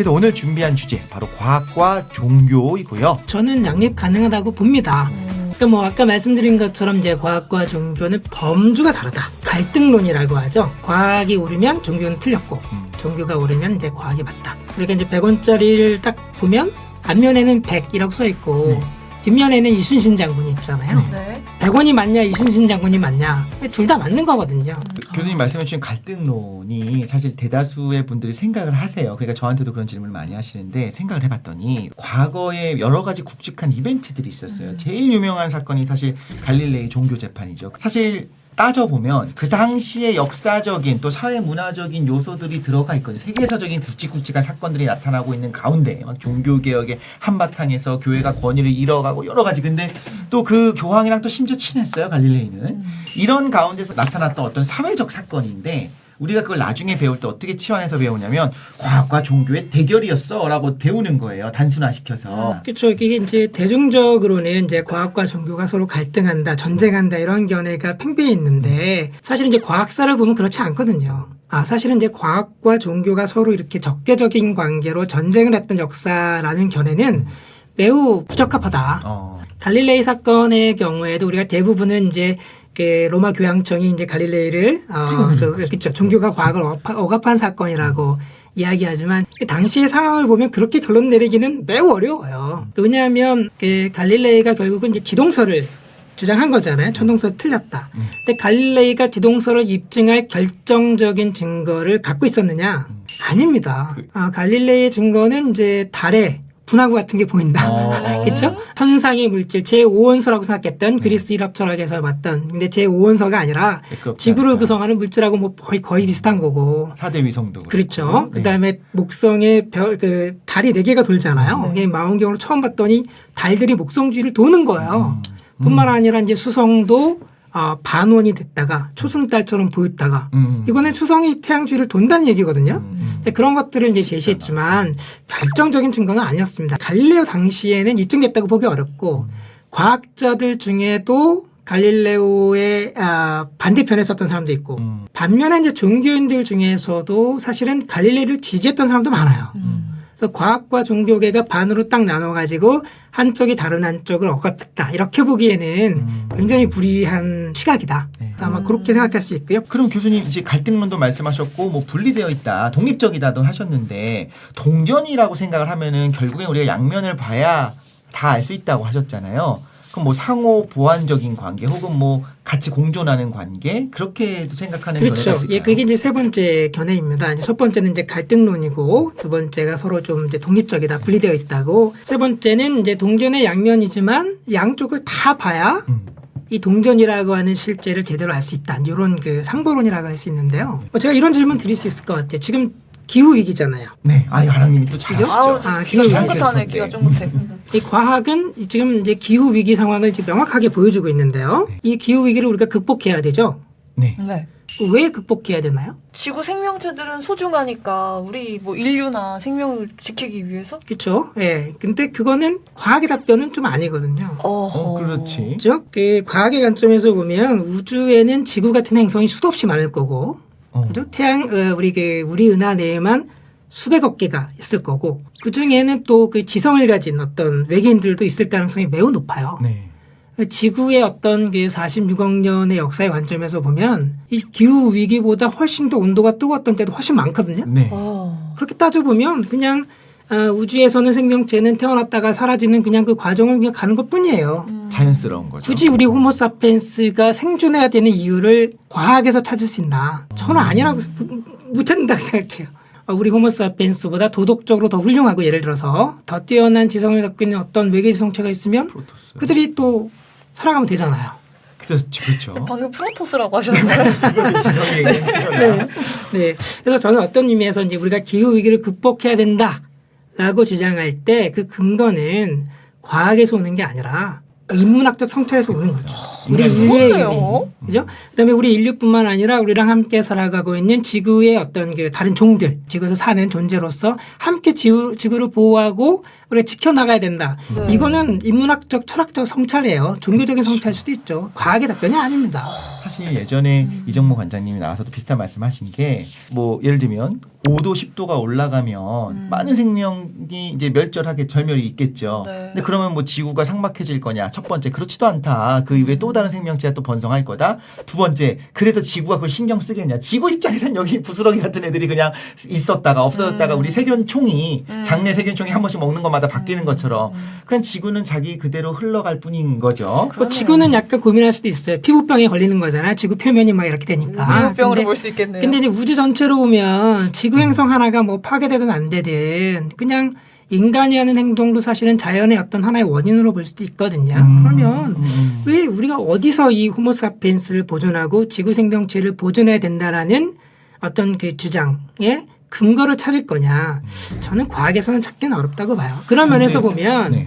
그래서 오늘 준비한 주제 바로 과학과 종교이고요. 저는 양립 가능하다고 봅니다. 그러니까 뭐 아까 말씀드린 것처럼 이제 과학과 종교는 범주가 다르다. 갈등론이라고 하죠. 과학이 옳으면 종교는 틀렸고 종교가 옳으면 이제 과학이 맞다. 그러니까 이제 100원짜리를 딱 보면 앞면에는 100이라고 써 있고 뒷면에는 이순신 장군이 있잖아요. 네. 100원이 맞냐 이순신 장군이 맞냐 둘 다 맞는 거거든요. 교수님 말씀해 주신 갈등론이 사실 대다수의 분들이 생각을 하세요. 그러니까 저한테도 그런 질문을 많이 하시는데 생각을 해봤더니 과거에 여러 가지 굵직한 이벤트들이 있었어요. 제일 유명한 사건이 사실 갈릴레이 종교 재판이죠. 사실 따져보면 그 당시의 역사적인 또 사회문화적인 요소들이 들어가 있거든요. 세계사적인 굵직굵직한 사건들이 나타나고 있는 가운데 막 종교개혁의 한바탕에서 교회가 권위를 잃어가고 여러 가지. 근데 또 그 교황이랑 또 심지어 친했어요. 갈릴레이는. 이런 가운데서 나타났던 어떤 사회적 사건인데 우리가 그걸 나중에 배울 때 어떻게 치환해서 배우냐면 과학과 종교의 대결이었어 라고 배우는 거예요. 단순화시켜서. 그렇죠. 이게 이제 대중적으로는 이제 과학과 종교가 서로 갈등한다, 전쟁한다 이런 견해가 팽배해 있는데 사실은 이제 과학사를 보면 그렇지 않거든요. 사실은 이제 과학과 종교가 서로 이렇게 적대적인 관계로 전쟁을 했던 역사라는 견해는 매우 부적합하다. 갈릴레이 사건의 경우에도 우리가 대부분은 이제 그 로마 교황청이 이제 갈릴레이를 그렇죠. 종교가 과학을 억압한 사건이라고 이야기하지만 당시의 상황을 보면 그렇게 결론 내리기는 매우 어려워요. 왜냐하면 그 갈릴레이가 결국은 이제 지동설을 주장한 거잖아요. 천동설 틀렸다. 근데 갈릴레이가 지동설을 입증할 결정적인 증거를 갖고 있었느냐? 아닙니다. 갈릴레이의 증거는 이제 달에 분화구 같은 게 보인다. 그렇죠? 천상의 물질 제5원소라고 생각했던 그리스 일합 철학에서 봤던 근데 제5원소가 아니라 지구를 구성하는 물질하고 뭐 거의 비슷한 거고. 4대 위성도 그렇죠. 그다음에 목성에 그 달이 4개가 돌잖아요. 이게 망원경으로 처음 봤더니 달들이 목성 주위를 도는 거예요. 뿐만 아니라 이제 수성도 반원이 됐다가 초승달처럼 보였다가 이거는 수성이 태양 주위를 돈다는 얘기거든요. 그런 것들을 이제 제시했지만 결정적인 증거는 아니었습니다. 갈릴레오 당시에는 입증됐다고 보기 어렵고 과학자들 중에도 갈릴레오의 반대편에 섰던 사람도 있고 반면에 이제 종교인들 중에서도 사실은 갈릴레이를 지지했던 사람도 많아요. 그래서 과학과 종교계가 반으로 딱 나눠가지고 한쪽이 다른 한쪽을 억압했다. 이렇게 보기에는 굉장히 불리한 시각이다. 그래서 아마 그렇게 생각할 수 있고요. 그럼 교수님 이제 갈등론도 말씀하셨고 뭐 분리되어 있다, 독립적이다도 하셨는데 동전이라고 생각을 하면은 결국에 우리가 양면을 봐야 다 알 수 있다고 하셨잖아요. 그럼 뭐 상호 보완적인 관계 혹은 뭐 같이 공존하는 관계 그렇게도 생각하는 그렇죠. 견해가 있을까요? 예, 그게 이제 세 번째 견해입니다. 이제 첫 번째는 이제 갈등론이고 두 번째가 서로 좀 이제 독립적이다, 분리되어 있다고. 세 번째는 이제 동전의 양면이지만 양쪽을 다 봐야 이 동전이라고 하는 실제를 제대로 알 수 있다. 이런 그 상보론이라고 할 수 있는데요. 제가 이런 질문 드릴 수 있을 것 같아요. 지금 기후 위기잖아요. 네, 하나님이 또 잘하시죠. 기가 쫑긋하네, 기가 쫑긋해. 이 과학은 지금 이제 기후 위기 상황을 이제 명확하게 보여주고 있는데요. 이 기후 위기를 우리가 극복해야 되죠. 네. 네. 왜 극복해야 되나요? 지구 생명체들은 소중하니까 우리 뭐 인류나 생명을 지키기 위해서? 그렇죠. 예. 근데 그거는 과학의 답변은 좀 아니거든요. 그렇지. 그렇죠? 그 과학의 관점에서 보면 우주에는 지구 같은 행성이 수도 없이 많을 거고, 그죠? 태양 우리 은하 내에만 수백억 개가 있을 거고, 그 중에는 또 그 지성을 가진 어떤 외계인들도 있을 가능성이 매우 높아요. 네. 지구의 어떤 그 46억 년의 역사의 관점에서 보면 이 기후 위기보다 훨씬 더 온도가 뜨거웠던 때도 훨씬 많거든요. 네. 그렇게 따져보면 그냥 우주에서는 생명체는 태어났다가 사라지는 그냥 그 과정을 그냥 가는 것 뿐이에요. 자연스러운 거죠. 굳이 우리 호모사피엔스가 생존해야 되는 이유를 과학에서 찾을 수 있나? 저는 아니라고 못 찾는다고 생각해요. 우리 호모사피엔스보다 도덕적으로 더 훌륭하고 예를 들어서 더 뛰어난 지성을 갖고 있는 어떤 외계 지성체가 있으면 프로토스. 그들이 또 살아가면 되잖아요. 그렇죠. 방금 프로토스라고 하셨나요? 네. 네. 그래서 저는 어떤 의미에서 이제 우리가 기후 위기를 극복해야 된다라고 주장할 때 그 근거는 과학에서 오는 게 아니라 인문학적 성찰에서 오는 거죠. 우리 인류의 의미. 그죠? 그다음에 우리 인류뿐만 아니라 우리랑 함께 살아가고 있는 지구의 어떤 그 다른 종들, 지구에서 사는 존재로서 함께 지구를 보호하고 우리가 지켜나가야 된다. 네. 이거는 인문학적, 철학적 성찰이에요. 종교적인 성찰일 수도 있죠. 과학의 답변이 아닙니다. 사실 예전에 이정모 관장님이 나와서도 비슷한 말씀하신 게 뭐 예를 들면 5도 10도가 올라가면 많은 생명이 이제 멸절하게 절멸이 있겠죠. 네. 근데 그러면 뭐 지구가 삭막해질 거냐? 첫 번째 그렇지도 않다. 그 이후에 또 다른 생명체가 또 번성할 거다. 두 번째 그래도 지구가 그걸 신경 쓰겠냐? 지구 입장에선 여기 부스러기 같은 애들이 그냥 있었다가 없어졌다가 우리 세균총이 장내 세균총이 한 번씩 먹는 것마다 바뀌는 것처럼 그냥 지구는 자기 그대로 흘러갈 뿐인 거죠. 뭐 그러네요. 지구는 약간 고민할 수도 있어요. 피부병에 걸리는 거잖아요. 지구 표면이 막 이렇게 되니까. 비유병으로 볼 수 있겠네요. 근데 이제 우주 전체로 보면 지구 행성 하나가 뭐 파괴되든 안 되든 그냥 인간이 하는 행동도 사실은 자연의 어떤 하나의 원인으로 볼 수도 있거든요. 그러면 왜 우리가 어디서 이 호모사피엔스를 보존하고 지구 생명체를 보존해야 된다라는 어떤 그 주장에 근거를 찾을 거냐. 저는 과학에서는 찾기는 어렵다고 봐요. 그런 면에서 보면 네.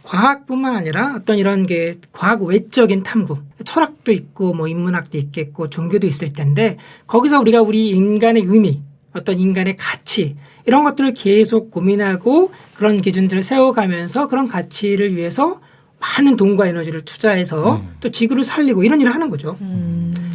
과학뿐만 아니라 어떤 이런 게 과학 외적인 탐구, 철학도 있고 뭐 인문학도 있겠고 종교도 있을 텐데 거기서 우리가 우리 인간의 의미, 어떤 인간의 가치 이런 것들을 계속 고민하고 그런 기준들을 세워가면서 그런 가치를 위해서 많은 돈과 에너지를 투자해서 또 지구를 살리고 이런 일을 하는 거죠.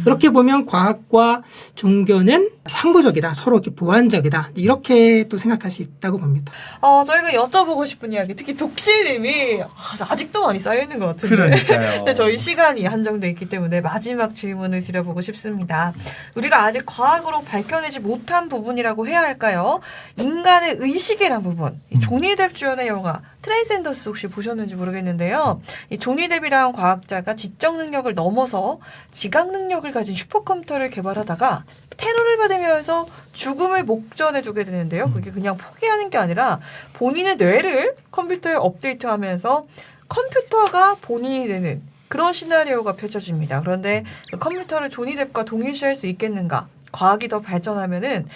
그렇게 보면 과학과 종교는 상부적이다. 서로 이렇게 보완적이다. 이렇게 또 생각할 수 있다고 봅니다. 저희가 여쭤보고 싶은 이야기, 특히 독실님이 아직도 많이 쌓여있는 것 같은데. 그러니까요. 근데 저희 시간이 한정돼 있기 때문에 마지막 질문을 드려보고 싶습니다. 우리가 아직 과학으로 밝혀내지 못한 부분이라고 해야 할까요? 인간의 의식이란 부분. 이 조니 뎁 주연의 영화 트랜센더스 혹시 보셨는지 모르겠는데요. 이 조니 뎁이라는 과학자가 지적 능력을 넘어서 지각 능력을 가진 슈퍼컴퓨터를 개발하다가 테러를 받으면서 죽음을 목전해주게 되는데요. 그게 그냥 포기하는 게 아니라 본인의 뇌를 컴퓨터에 업데이트하면서 컴퓨터가 본인이 되는 그런 시나리오가 펼쳐집니다. 그런데 그 컴퓨터를 조니 뎁과 동일시할 수 있겠는가? 과학이 더 발전하면은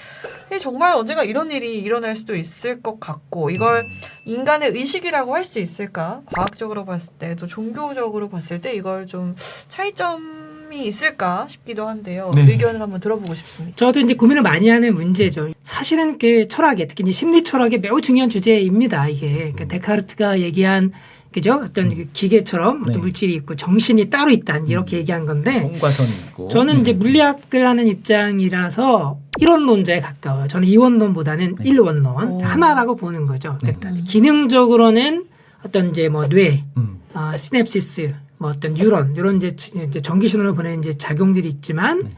정말 언젠가 이런 일이 일어날 수도 있을 것 같고 이걸 인간의 의식이라고 할 수 있을까? 과학적으로 봤을 때 또 종교적으로 봤을 때 이걸 좀 차이점이 있을까 싶기도 한데요. 네. 의견을 한번 들어보고 싶습니다. 저도 이제 고민을 많이 하는 문제죠. 사실은 그 철학에 특히 이제 심리 철학에 매우 중요한 주제입니다. 이게 그러니까 데카르트가 얘기한 그죠? 어떤 그 기계처럼 어떤 네. 물질이 있고 정신이 따로 있다 이렇게 얘기한 건데 손과 선이 있고. 저는 이제 물리학을 하는 입장이라서 이론론자에 가까워요. 저는 이원론보다는 일원론 오. 하나라고 보는 거죠. 그러니까 기능적으로는 어떤 이제 뭐 뇌, 시냅시스, 뭐 어떤 뉴런 이런 이제 전기 신호를 보내는 이제 작용들이 있지만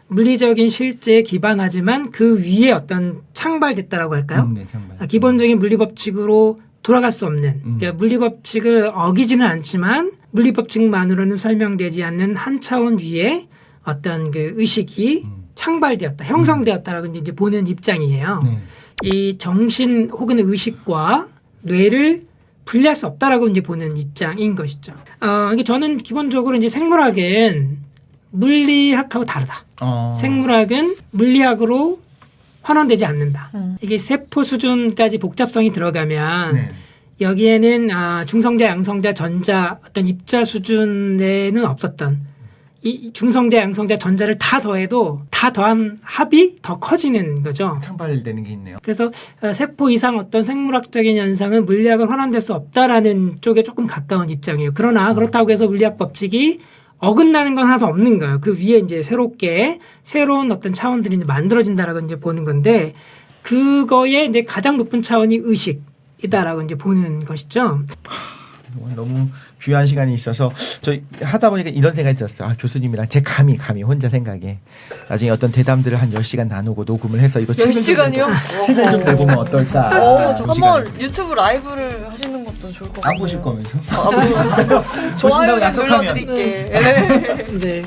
물리적인 실제에 기반하지만 그 위에 어떤 창발됐다라고 할까요? 네, 정말. 기본적인 물리 법칙으로 돌아갈 수 없는 그러니까 물리 법칙을 어기지는 않지만 물리 법칙만으로는 설명되지 않는 한 차원 위에 어떤 그 의식이 창발되었다, 형성되었다라고 이제 보는 입장이에요. 네. 이 정신 혹은 의식과 뇌를 분리할 수 없다라고 이제 보는 입장인 것이죠. 이게 저는 기본적으로 이제 생물학은 물리학하고 다르다. 생물학은 물리학으로 환원되지 않는다. 이게 세포 수준까지 복잡성이 들어가면 네. 여기에는 중성자, 양성자, 전자 어떤 입자 수준에는 없었던 이 중성자, 양성자, 전자를 다 더해도 다 더한 합이 더 커지는 거죠. 창발되는 게 있네요. 그래서 세포 이상 어떤 생물학적인 현상은 물리학을 환원될 수 없다라는 쪽에 조금 가까운 입장이에요. 그러나 그렇다고 해서 물리학 법칙이 어긋나는 건 하나도 없는 거예요. 그 위에 이제 새로운 어떤 차원들이 이제 만들어진다라고 이제 보는 건데 그거의 이제 가장 높은 차원이 의식이다라고 이제 보는 것이죠. 오늘 너무 귀한 시간이 있어서 저 하다 보니까 이런 생각이 들었어요. 교수님이랑 제 감히 혼자 생각에 나중에 어떤 대담들을 한 10시간 나누고 녹음을 해서 이거 10시간이요? 책을 좀 내보면 어떨까? 한번 유튜브 라이브를 하시는 것도 좋을 것 같아요. 안 보실 거면서? 좋아요 보신다고 약속하면. 눌러드릴게. 네.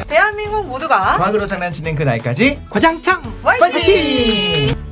대한민국 모두가 과학으로 장난치는 그날까지 과장창 파이팅!